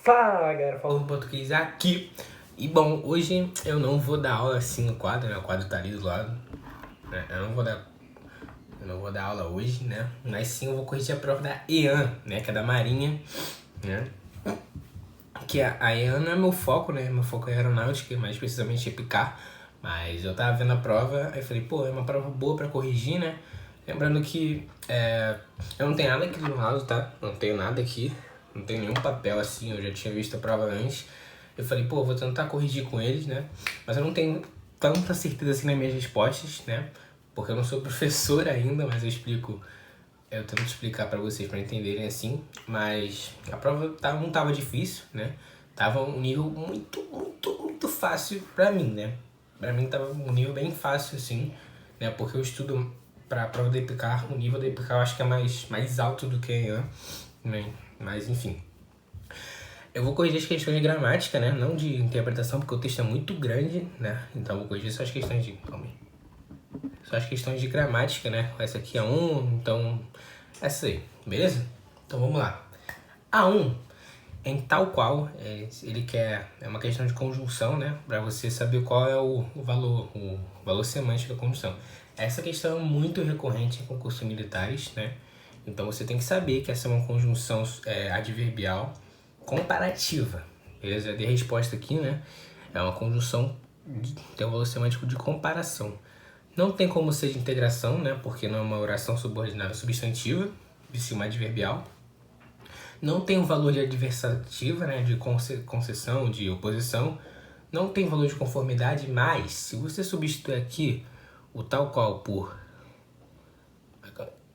Fala galera, falando português aqui. E bom, hoje eu não vou dar aula assim no quadro, né? O quadro tá ali do lado, né? Eu não vou dar aula hoje, né? Mas sim eu vou corrigir a prova da EAN, né? Que é da Marinha, né? Que a EAN não é meu foco, né? Meu foco é aeronáutica, mais precisamente EPICAR. Mas eu tava vendo a prova, aí falei, pô, é uma prova boa pra corrigir, né? Lembrando que eu não tenho nada aqui do lado, tá? Não tenho nada aqui. Não tenho nenhum papel assim, eu já tinha visto a prova antes. Eu falei, pô, vou tentar corrigir com eles, né? Mas eu não tenho tanta certeza assim nas minhas respostas, né? Porque eu não sou professor ainda, mas eu tento explicar pra vocês pra entenderem assim. Mas a prova não tava difícil, né? Tava um nível muito fácil pra mim, né? Pra mim tava um nível bem fácil, assim, né? Porque eu estudo pra prova da EPICAR, o nível da EPICAR eu acho que é mais alto do que a EAN, né? Mas enfim. Eu vou corrigir as questões de gramática, né? Não de interpretação, porque o texto é muito grande, né? Então eu vou corrigir só as questões de... Calma aí. Só as questões de gramática, né? Essa aqui é então... Essa aí, beleza? Então vamos lá. A1, em tal qual, ele quer... É uma questão de conjunção, né? Pra você saber qual é o valor semântico da conjunção. Essa questão é muito recorrente em concursos militares, né? Então você tem que saber que essa é uma conjunção adverbial comparativa. Beleza? Eu dei resposta aqui, né? É uma conjunção tem um valor semântico de comparação. Não tem como ser de integração, né? Porque não é uma oração subordinada substantiva, de cima adverbial. Não tem um valor de adversativa, né? De concessão, de oposição. Não tem valor de conformidade, mas se você substituir aqui o tal qual por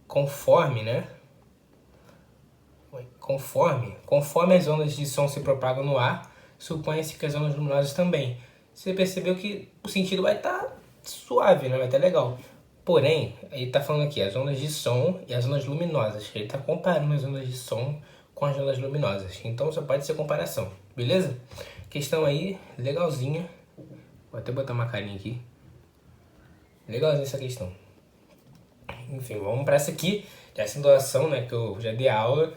conforme, né? Conforme as ondas de som se propagam no ar, supõe-se que as ondas luminosas também. Você percebeu que o sentido vai estar suave, né? Vai estar legal. Porém, ele está falando aqui as ondas de som e as ondas luminosas. Ele está comparando as ondas de som com as ondas luminosas. Então só pode ser comparação, beleza? Questão aí, legalzinha. Vou até botar uma carinha aqui. Legalzinha essa questão. Enfim, vamos para essa aqui, que é a situação, né? Que eu já dei aula.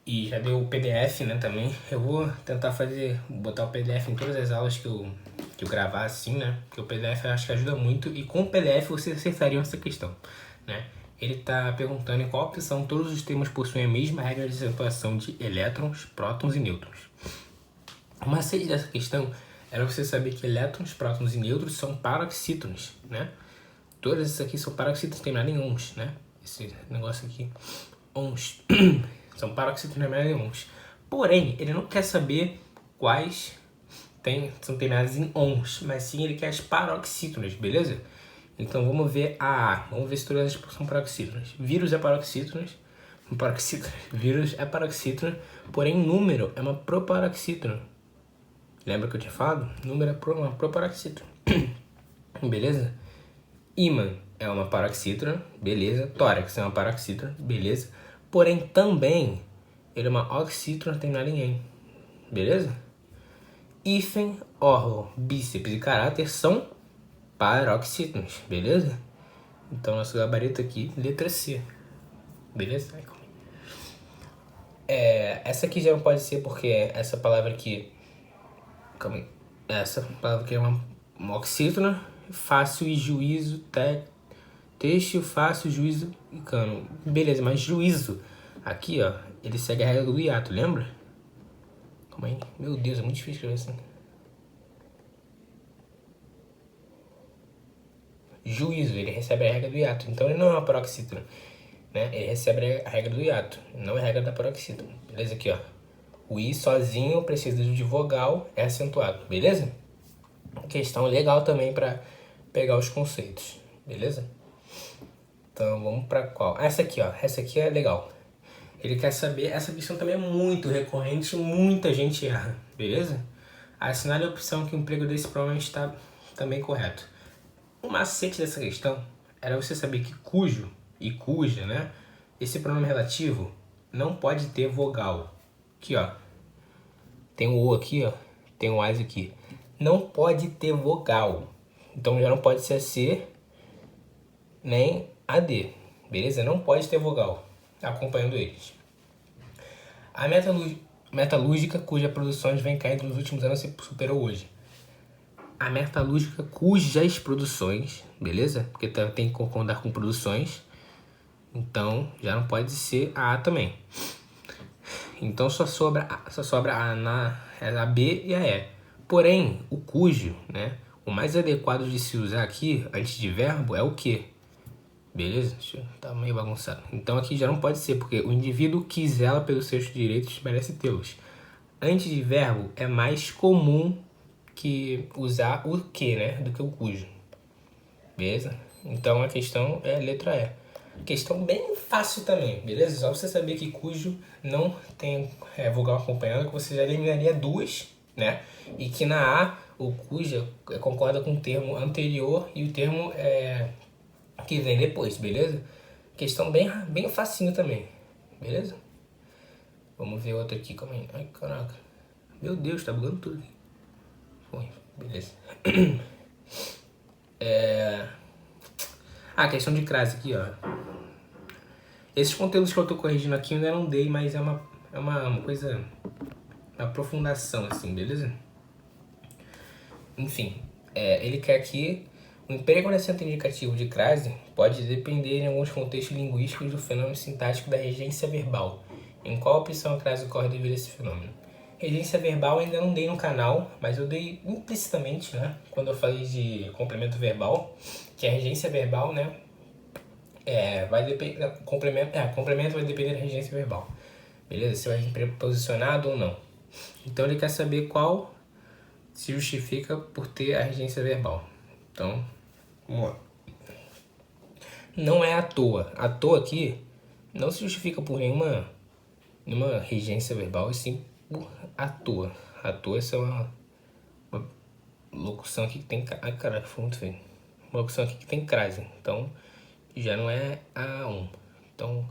E já deu o PDF, né, também. Eu vou tentar botar o PDF em todas as aulas que eu gravar assim, né? Porque o PDF eu acho que ajuda muito. E com o PDF você acertaria essa questão, né? Ele tá perguntando em qual opção todos os termos possuem a mesma regra de acentuação de elétrons, prótons e nêutrons. O macete dessa questão era você saber que elétrons, prótons e nêutrons são paroxítonos, né? Todas essas aqui são paroxítonos terminadas em ons, né? Esse negócio aqui, ons. São paroxítonos terminados. Porém, ele não quer saber quais são terminados em ons, mas sim ele quer as paroxítonas, beleza? Então vamos ver vamos ver se todas as são paroxítonas. Vírus é paroxítonas. Vírus é paroxítono, porém número é uma proparoxítona. Lembra que eu tinha falado? Número é uma proparoxítona. Beleza? Ímã é uma paroxítona, beleza? Tórax é uma paroxítona, beleza? Porém, também, ele é uma oxítona terminada em "em", beleza? Hífen, órgão, bíceps e caráter são paroxítonos, beleza? Então, nosso gabarito aqui, letra C, beleza? Essa aqui já não pode ser porque essa palavra aqui... Calma aí. Essa palavra aqui é uma oxítona, fácil e juízo, texto, fácil, juízo e cano. Beleza, mas juízo, aqui ó, ele segue a regra do hiato, lembra? Calma aí. Meu Deus, é muito difícil escrever assim. Juízo, ele recebe a regra do hiato. Então ele não é uma paroxítona, né? Ele recebe a regra do hiato, não é a regra da paroxítona. Beleza? Aqui ó. O I sozinho precisa de vogal, é acentuado. Beleza? Questão legal também para pegar os conceitos. Beleza? Então vamos para qual? Essa aqui, ó. Essa aqui é legal. Ele quer saber... Essa questão também é muito recorrente, muita gente erra. Beleza? Assinale a opção que o emprego desse provavelmente está também correto. O macete dessa questão era você saber que cujo e cuja, né? Esse pronome relativo não pode ter vogal. Aqui, ó. Tem o O aqui, ó. Tem o AS aqui. Não pode ter vogal. Então já não pode ser a C nem a D. Beleza? Não pode ter vogal acompanhando eles. A metalúrgica cuja produções vem caindo nos últimos anos se superou hoje. A metalúrgica cujas produções, beleza? Porque tem que concordar com produções. Então, já não pode ser a A também. Então, só sobra a B e a E. Porém, o cujo, né? O mais adequado de se usar aqui, antes de verbo, é o que? Beleza? Tá meio bagunçado. Então, aqui já não pode ser, porque o indivíduo que zela pelos seus direitos merece tê-los. Antes de verbo, é mais comum que usar o que, né? Do que o cujo. Beleza? Então, a questão é a letra E. Questão bem fácil também, beleza? Só você saber que cujo não tem vogal acompanhando, que você já eliminaria duas, né? E que na A, o cuja concorda com o termo anterior e o termo que vem depois, beleza? Questão bem facinho também, beleza? Vamos ver outra aqui, calma aí. Ai, caraca. Meu Deus, tá bugando tudo aqui. Foi, beleza. Questão de crase aqui, ó. Esses conteúdos que eu tô corrigindo aqui eu ainda não dei, mas é uma coisa, uma aprofundação, assim, beleza? Enfim, ele quer que o emprego no acento indicativo de crase pode depender em alguns contextos linguísticos do fenômeno sintático da regência verbal. Em qual opção a crase ocorre devido a esse fenômeno? Regência verbal ainda não dei no canal, mas eu dei implicitamente, né? Quando eu falei de complemento verbal, que a regência verbal, né? Vai depender. Complemento vai depender da regência verbal. Beleza? Se vai vir preposicionado ou não. Então ele quer saber qual se justifica por ter a regência verbal. Então, vamos lá. Não é à toa. À toa aqui não se justifica por nenhuma regência verbal, e sim por à toa. À toa essa é uma locução aqui que tem... Ai, caraca, foi muito feio. Uma locução aqui que tem crase. Então, já não é A1. Então,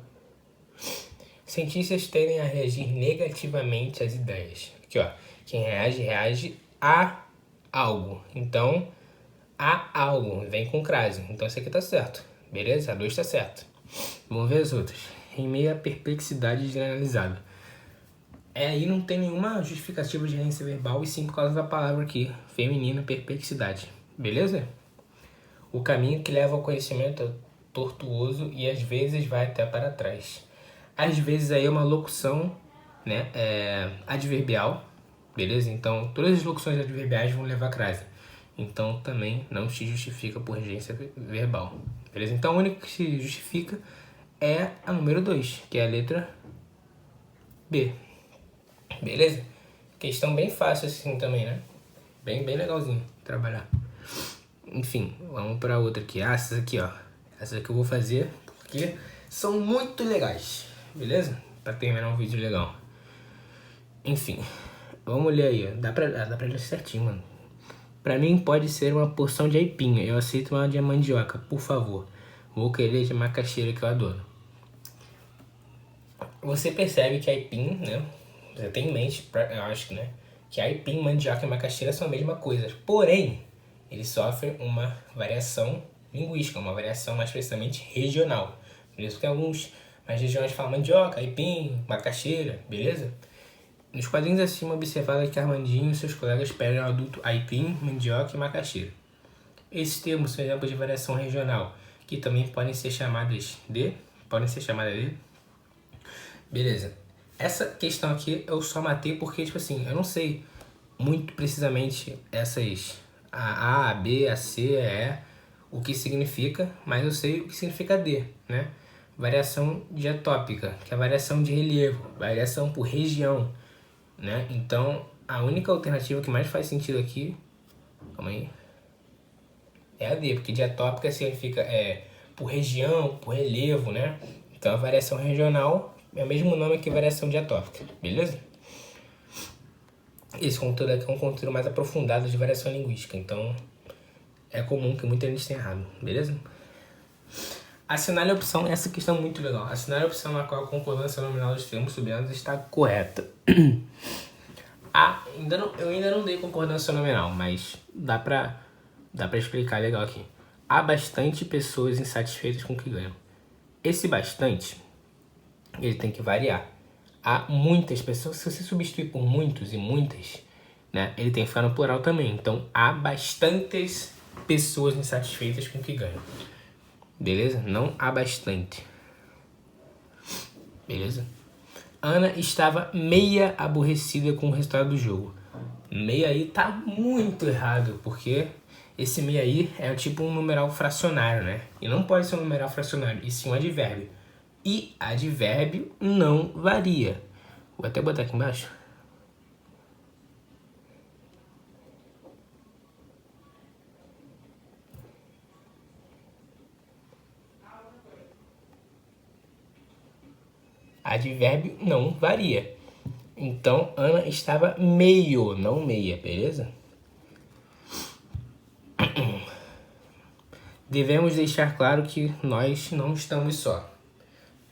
cientistas tendem a reagir negativamente às ideias. Aqui, ó. Quem reage a algo. Então, a algo vem com crase. Então, esse aqui tá certo. Beleza? A 2 tá certo. Vamos ver as outras. Em meio à perplexidade generalizada. Aí não tem nenhuma justificativa de regência verbal, e sim por causa da palavra aqui, feminina, perplexidade. Beleza? O caminho que leva ao conhecimento é tortuoso e às vezes vai até para trás. Às vezes aí é uma locução, né, adverbial, beleza? Então todas as locuções adverbiais vão levar crase. Então também não se justifica por regência verbal, beleza? Então a única que se justifica é a número 2, que é a letra B. Beleza? Questão bem fácil assim também, né? Bem legalzinho de trabalhar. Enfim, vamos para outra aqui. Essas aqui, ó. Essas aqui eu vou fazer porque são muito legais. Beleza? Para terminar um vídeo legal. Enfim, vamos ler aí, ó. Dá pra ler certinho, mano. Pra mim pode ser uma porção de aipim. Eu aceito uma de mandioca, por favor. Vou querer de macaxeira, que eu adoro. Você percebe que aipim, né? Você tem em mente, eu acho que, né? Que aipim, mandioca e macaxeira são a mesma coisa. Porém, eles sofrem uma variação linguística, uma variação mais precisamente regional. Beleza? Porque algumas regiões falam mandioca, aipim, macaxeira, beleza? Nos quadrinhos acima, observado que Armandinho e seus colegas pedem ao adulto aipim, mandioca e macaxeira. Esses termos são exemplos de variação regional, que também podem ser chamadas de... Beleza. Essa questão aqui eu só matei porque, tipo assim, eu não sei muito precisamente essas... A, a B, a C, a E, o que significa, mas eu sei o que significa D, né? Variação diatópica, que é a variação de relevo, variação por região, né? Então, a única alternativa que mais faz sentido aqui, calma aí, é a D, porque diatópica significa por região, por relevo, né? Então, a variação regional é o mesmo nome que variação diatópica, beleza? Esse conteúdo aqui é um conteúdo mais aprofundado de variação linguística, então é comum que muita gente tenha errado, beleza? Assinale a opção, essa questão é muito legal. Assinale a opção na qual a concordância nominal dos termos sublinhados está correta. Eu ainda não dei concordância nominal, mas dá pra explicar legal aqui. Há bastante pessoas insatisfeitas com o que ganham. Esse bastante, ele tem que variar. há muitas pessoas. Se você substituir por muitos e muitas, né, ele tem que ficar no plural também. Então, há bastantes pessoas insatisfeitas com o que ganham. Beleza? Não há bastante. Beleza? Ana estava meia aborrecida com o resultado do jogo. Meia aí tá muito errado, porque esse meia aí é tipo um numeral fracionário, né? E não pode ser um numeral fracionário, e sim um advérbio. E advérbio não varia. Vou até botar aqui embaixo. Advérbio não varia. Então, Ana estava meio, não meia, beleza? Devemos deixar claro que nós não estamos só.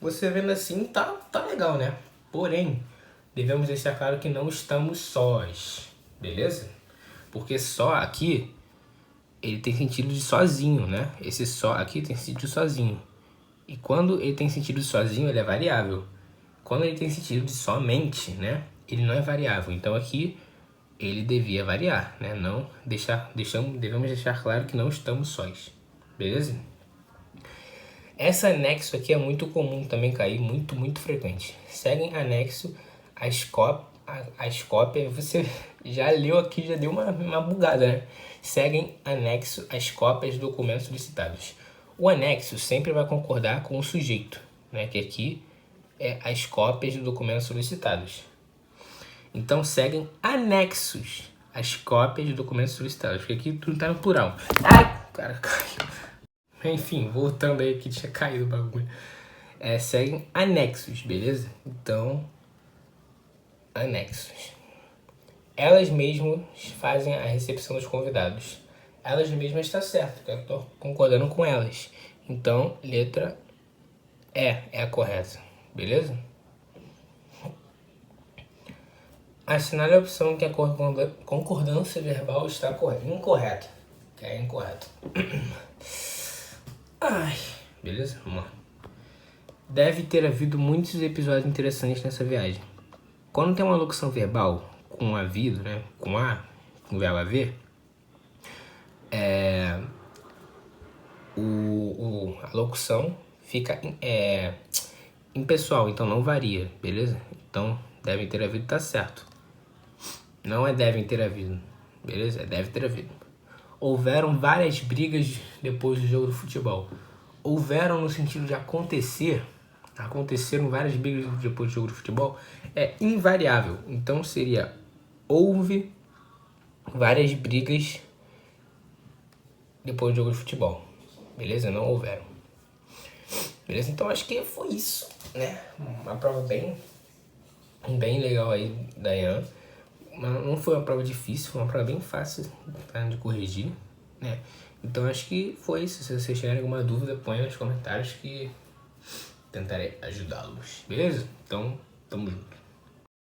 Você vendo assim, tá legal, né? Porém, devemos deixar claro que não estamos sós, beleza? Porque só aqui, ele tem sentido de sozinho, né? Esse só aqui tem sentido de sozinho. E quando ele tem sentido de sozinho, ele é variável. Quando ele tem sentido de somente, né? Ele não é variável. Então aqui, ele devia variar, né? Não devemos deixar claro que não estamos sós, beleza? Essa anexo aqui é muito comum também cair, muito frequente. Seguem anexo as cópias, você já leu aqui, já deu uma bugada, né? Seguem anexo as cópias de documentos solicitados. O anexo sempre vai concordar com o sujeito, né? Que aqui é as cópias de documentos solicitados. Então seguem anexos as cópias de documentos solicitados, porque aqui tudo tá no plural. Ai, cara, caiu. Enfim, voltando aí que tinha caído o bagulho. Seguem anexos, beleza? Então, anexos. Elas mesmas fazem a recepção dos convidados. Elas mesmas está certo, eu tô concordando com elas. Então, letra E é a correta, beleza? Assinale a opção que a concordância verbal está incorreta. Que é incorreto. Ai, beleza? Vamos lá. Deve ter havido muitos episódios interessantes nessa viagem. Quando tem uma locução verbal com havido, né? Com a, com o verbo haver, a locução fica impessoal, então não varia, beleza? Então, devem ter havido, tá certo. Não é devem ter havido, beleza? É deve ter havido. Houveram várias brigas depois do jogo do futebol. Houveram no sentido de acontecer. Aconteceram várias brigas depois do jogo de futebol. É invariável. Então seria houve várias brigas depois do jogo de futebol. Beleza? Não houveram. Beleza? Então acho que foi isso, né? Uma prova bem legal aí da Ian. Não foi uma prova difícil, foi uma prova bem fácil, tá, de corrigir, né? Então acho que foi isso. Se vocês tiverem alguma dúvida, ponha nos comentários que tentarei ajudá-los, beleza? Então, tamo junto.